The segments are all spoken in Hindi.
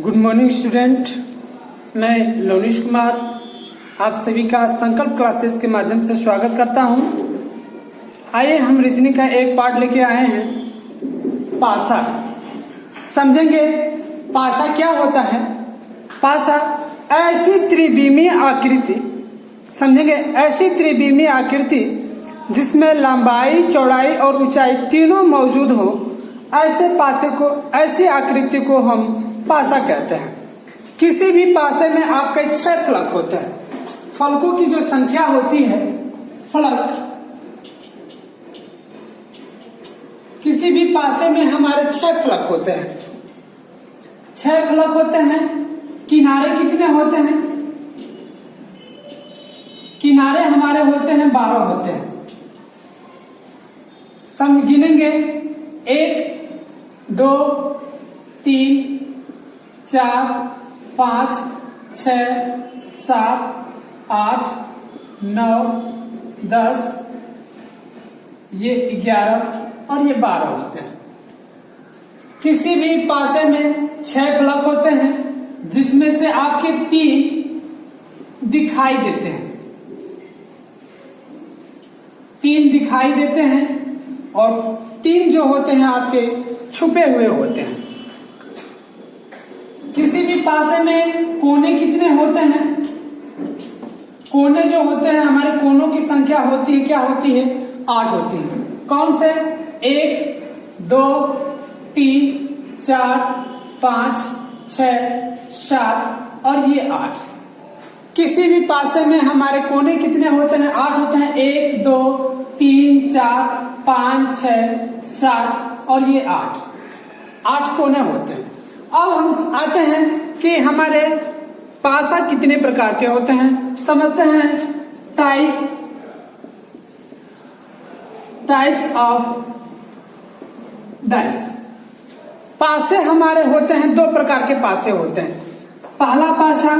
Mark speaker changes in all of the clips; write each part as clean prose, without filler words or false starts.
Speaker 1: गुड मॉर्निंग स्टूडेंट, मैं लोनिश कुमार आप सभी का संकल्प क्लासेस के माध्यम से स्वागत करता हूं। आइए हम रीजनिंग का एक पार्ट लेके आए हैं, पासा। समझेंगे पासा क्या होता है। पासा ऐसी त्रिविमीय आकृति, समझेंगे ऐसी त्रिविमीय आकृति जिसमें लंबाई, चौड़ाई और ऊंचाई तीनों मौजूद हो, ऐसे पासे को, ऐसी आकृति को हम पासा कहते हैं। किसी भी पासे में आपके 6 फलक होते हैं। फलकों की जो संख्या होती है, फलक, किसी भी पासे में हमारे 6 फलक होते हैं। 6 फलक होते हैं। किनारे कितने होते हैं? किनारे हमारे होते हैं 12 होते हैं। सम गिनेंगे 1 2 3 4 5 6 7 8 9 10, ये 11 और ये 12 होते हैं। किसी भी पासे में 6 फलक होते हैं, जिसमें से आपके 3 दिखाई देते हैं। 3 दिखाई देते हैं और 3 जो होते हैं आपके छुपे हुए होते हैं। किसी भी पासे में कोने कितने होते हैं? कोने जो होते हैं, हमारे कोनों की संख्या होती है, क्या होती है? 8 होती है। कौन से? 1 2 3 4 5 6 7 और ये 8। किसी भी पासे में हमारे कोने कितने होते हैं? 8 होते हैं। 1 2 3 4 5 6 7 और ये 8 कोने होते हैं। अब हम आते हैं कि हमारे पासा कितने प्रकार के होते हैं, समझते हैं। Types of dice. पासे हमारे होते हैं, 2 प्रकार के पासे होते हैं। पहला पासा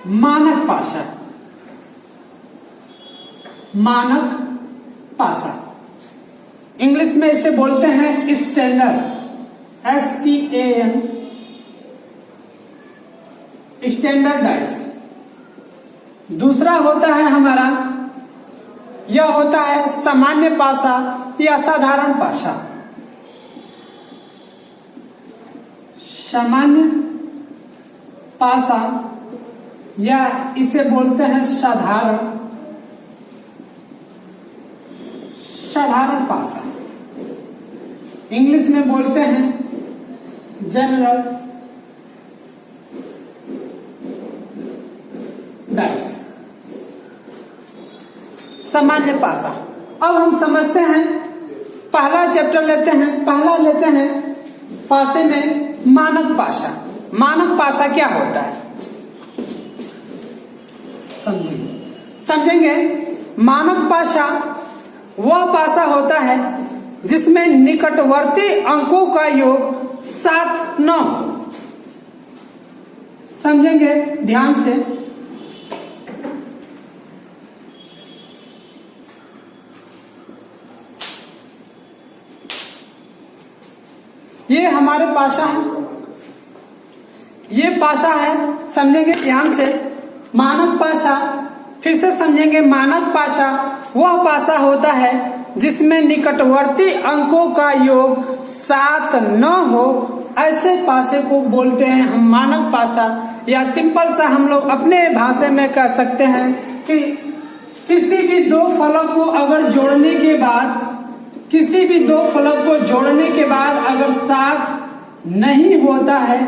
Speaker 1: मानक पासा। मानक पासा, इंग्लिश में इसे बोलते हैं स्टैंडर्ड, STAN, स्टैंडर्ड डाइस। दूसरा होता है हमारा, यह होता है सामान्य पासा या साधारण पासा। सामान्य पासा या इसे बोलते हैं साधारण पासा। इंग्लिश में बोलते हैं जनरल डाइस, सामान्य पासा। अब हम समझते हैं, पहला चैप्टर लेते हैं। पहला लेते हैं पासे में मानक पासा। मानक पासा क्या होता है समझेंगे। मानक पासा वह पासा होता है जिसमें निकटवर्ती अंकों का योग 7 9। समझेंगे ध्यान से। ये हमारे पासा है, ये पासा है, समझेंगे ध्यान से। मानक पासा, फिर से समझेंगे। मानक पासा वह पासा होता है जिसमें निकटवर्ती अंकों का योग 7 9 हो, ऐसे पासे को बोलते हैं हम मानक पासा। या सिंपल सा हम लोग अपने भाषा में कह सकते हैं कि किसी भी 2 फलक को अगर जोड़ने के बाद, किसी भी 2 फलक को जोड़ने के बाद अगर 7 नहीं होता है,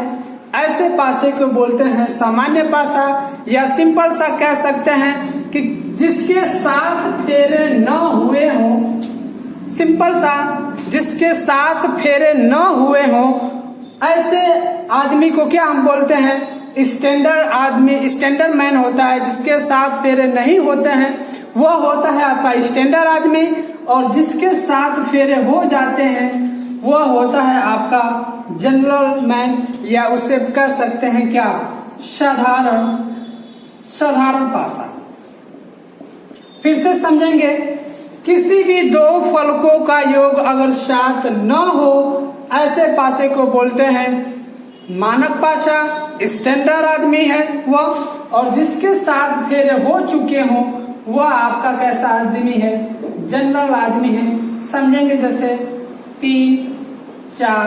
Speaker 1: ऐसे पासे को बोलते हैं सामान्य पासा। या सिंपल सा कह सकते हैं कि जिसके 7 फेरे न हुए हों, सिंपल सा, जिसके 7 फेरे न हुए हों, ऐसे आदमी को क्या हम बोलते हैं? स्टैंडर्ड आदमी, स्टैंडर्ड मैन होता है। जिसके 7 फेरे नहीं होते हैं वह होता है आपका स्टैंडर्ड आदमी, और जिसके 7 फेरे हो जाते हैं वह होता है आपका जनरल मैन, या उसे कह सकते हैं क्या? साधारण पासा। फिर से समझेंगे, किसी भी 2 फलकों का योग अगर 7 न हो, ऐसे पासे को बोलते हैं मानक पाशा स्टैंडर्ड आदमी है वह, और जिसके साथ फेरे हो चुके हों वह आपका कैसा आदमी है, जनरल आदमी है। समझेंगे जैसे 3, 4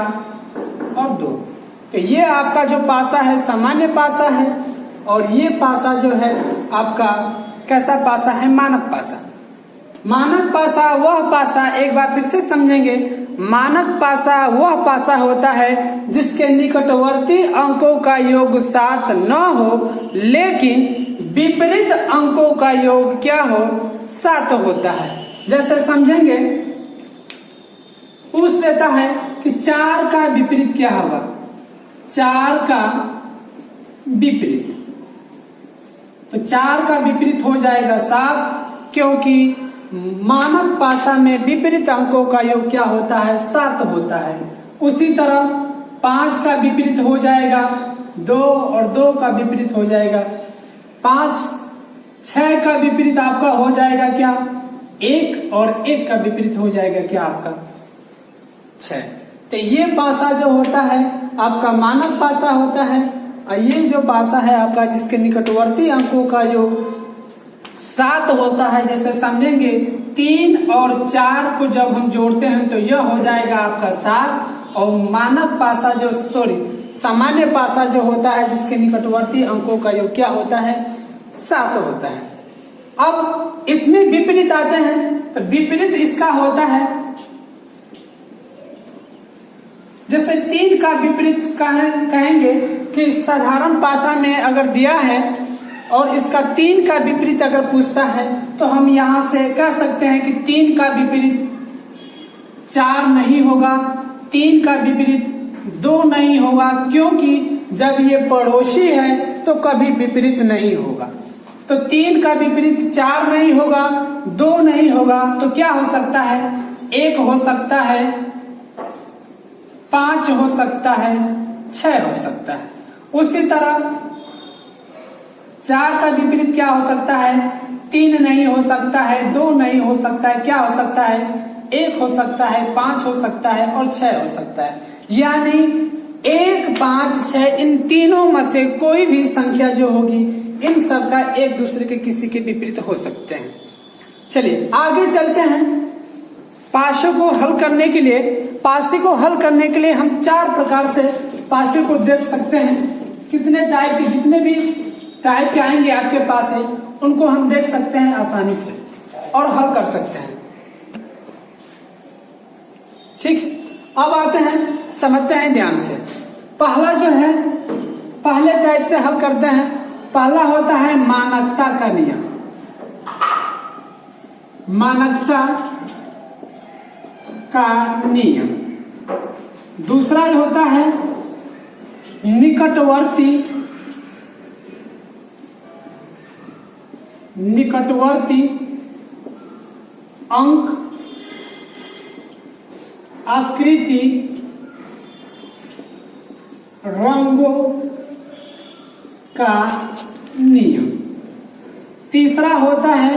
Speaker 1: और 2। तो ये आपका जो पासा है सामान्य पासा है, और ये पासा जो है आपका कैसा पासा है, मानक पासा। मानक पासा वह पासा, एक बार फिर से समझेंगे, मानक पासा वह पासा होता है जिसके निकटवर्ती अंकों का योग 7 न हो, लेकिन विपरीत अंकों का योग क्या हो, 7 होता है। जैसे समझेंगे, पूछ देता है कि 4 का विपरीत क्या होगा, 4 का विपरीत, तो 4 का विपरीत हो जाएगा 7, क्योंकि मानक पासा में विपरीत अंकों का योग क्या होता है, 7 होता है। उसी तरह 5 का विपरीत हो जाएगा 2, और 2 का विपरीत हो जाएगा 5। 6 का विपरीत आपका हो जाएगा क्या, 1, और 1 का विपरीत हो जाएगा क्या आपका 6। तो ये पासा जो होता है आपका मानक पासा होता है, और ये जो पासा है आपका जिसके निकटवर्ती अंकों का योग 7 होता है। जैसे समझेंगे 3 और 4 को जब हम जोड़ते हैं तो यह हो जाएगा आपका 7, और मानक पासा जो सामान्य पासा जो होता है जिसके निकटवर्ती अंकों का योग क्या होता है, 7 होता है। अब इसमें विपरीत आते हैं, तो विपरीत इसका होता है, जैसे 3 का विपरीत कहेंगे कि साधारण पासा में अगर दिया है और इसका 3 का विपरीत अगर पूछता है तो हम यहां से कह सकते हैं कि 3 का विपरीत 4 नहीं होगा, 3 का विपरीत 2 नहीं होगा, क्योंकि जब ये पड़ोसी है तो कभी विपरीत नहीं होगा। तो 3 का विपरीत 4 नहीं होगा, 2 नहीं होगा, तो क्या हो सकता है, 1 हो सकता है, 5 हो सकता है, 6 हो सकता है। उसी तरह 4 का विपरीत क्या हो सकता है, 3 नहीं हो सकता है, 2 नहीं हो सकता है, क्या हो सकता है, 1 हो सकता है, 5 हो सकता है, और 6 हो सकता है। यानी 1, 5, 6 इन तीनों में से कोई भी संख्या जो होगी इन सब का एक दूसरे के किसी के विपरीत हो सकते हैं। चलिए आगे चलते हैं। पासे को हल करने के लिए हम 4 प्रकार से पासे को देख सकते हैं। कितने टाइप के, जितने भी टाइप के आएंगे आपके पास है उनको हम देख सकते हैं आसानी से और हल कर सकते हैं। ठीक, अब आते हैं, समझते हैं ध्यान से। पहला जो है, पहले टाइप से हल करते हैं। पहला होता है मानकता का नियम। मानकता का नियम। दूसरा होता है निकटवर्ती अंक आकृति रंगों का नियम। तीसरा होता है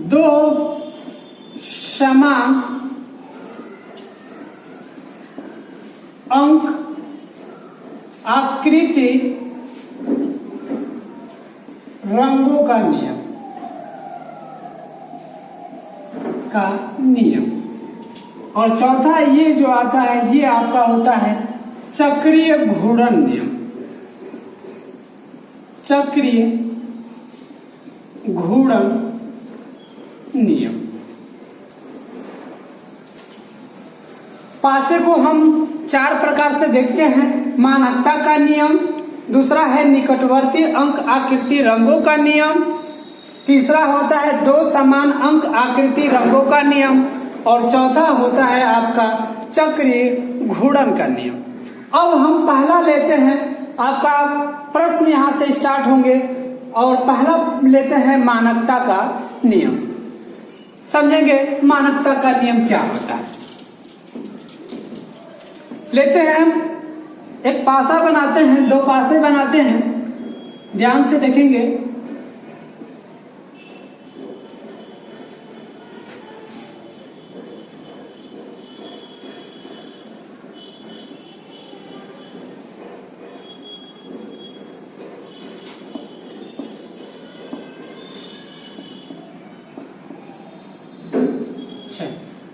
Speaker 1: 2 समान अंक आकृति रंगों का नियम। और चौथा ये जो आता है ये आपका होता है चक्रीय घूर्णन नियम। चक्रीय घूर्णन नियम। पासे को हम 4 प्रकार से देखते हैं। मानकता का नियम, दूसरा है निकटवर्ती अंक आकृति रंगों का नियम, तीसरा होता है 2 समान अंक आकृति रंगों का नियम, और चौथा होता है आपका चक्रीय घूर्णन का नियम। अब हम पहला लेते हैं, आपका प्रश्न यहां से स्टार्ट होंगे, और पहला लेते हैं मानकता का नियम। समझेंगे मानकता का नियम क्या होता है। लेते हैं हम एक पासा बनाते हैं, 2 पासे बनाते हैं, ध्यान से देखेंगे। 6।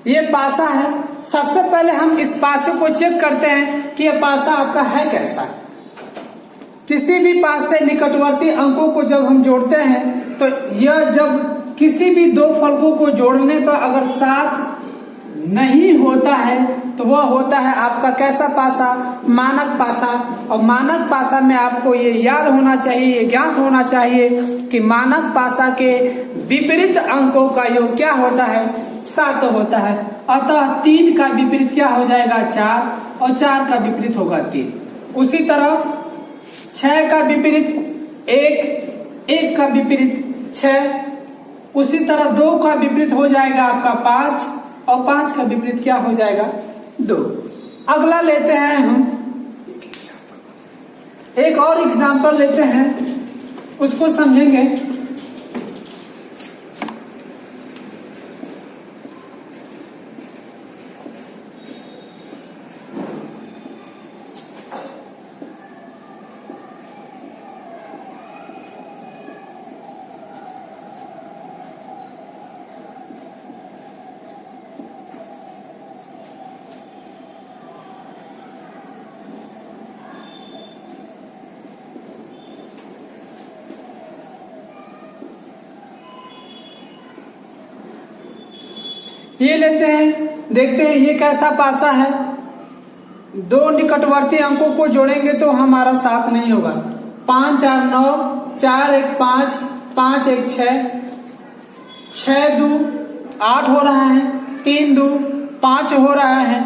Speaker 1: ये पासा है। सबसे पहले हम इस पासे को चेक करते हैं कि ये पासा आपका है कैसा। किसी भी पास से निकटवर्ती अंकों को जब हम जोड़ते हैं तो यह जब किसी भी दो फलकों को जोड़ने पर अगर 7 नहीं होता है तो वह होता है आपका कैसा पासा, मानक पासा। और मानक पासा में आपको ये याद होना चाहिए, ये ज्ञात होना चाहिए कि मानक पासा के विपरीत अंकों का योग क्या होता है, 7 होता है। अतः 3 का विपरीत क्या हो जाएगा, 4, और 4 का विपरीत होगा 3। उसी तरह 6 का विपरीत 1, 1 का विपरीत 6। उसी तरह 2 का विपरीत हो जाएगा आपका 5, और 5 का विपरीत क्या हो जाएगा, 2। अगला लेते हैं हम एक और एग्जांपल लेते हैं, उसको समझेंगे। ये लेते हैं, देखते हैं ये कैसा पासा है। 2 निकटवर्ती अंकों को जोड़ेंगे तो हमारा 7 नहीं होगा। 5 4 9, 4 1 5, 5 1 6, 6 2 8 हो रहा है, 3 2 5 हो रहा है।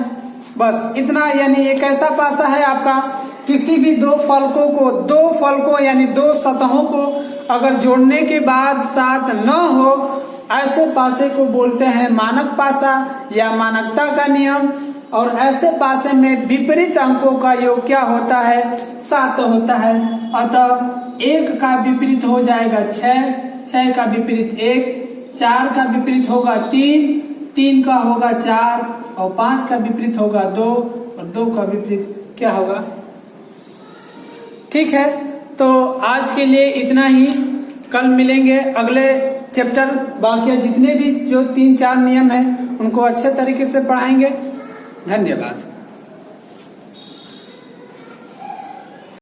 Speaker 1: बस इतना, यानी ये कैसा पासा है आपका, किसी भी दो फलकों यानी 2 सतहों को अगर जोड़ने के बाद 7 न हो, ऐसे पासे को बोलते हैं मानक पासा या मानकता का नियम। और ऐसे पासे में विपरीत अंकों का योग क्या होता है, 7 होता है। अतः 1 का विपरीत हो जाएगा 6, 6 का विपरीत 1, 4 का विपरीत होगा 3, 3 का होगा 4, और 5 का विपरीत होगा 2, और 2 का विपरीत क्या होगा। ठीक है, तो आज के लिए इतना ही। कल मिलेंगे अगले चैप्टर, बाकी जितने भी जो 3-4 नियम हैं उनको अच्छे तरीके से पढ़ाएंगे। धन्यवाद।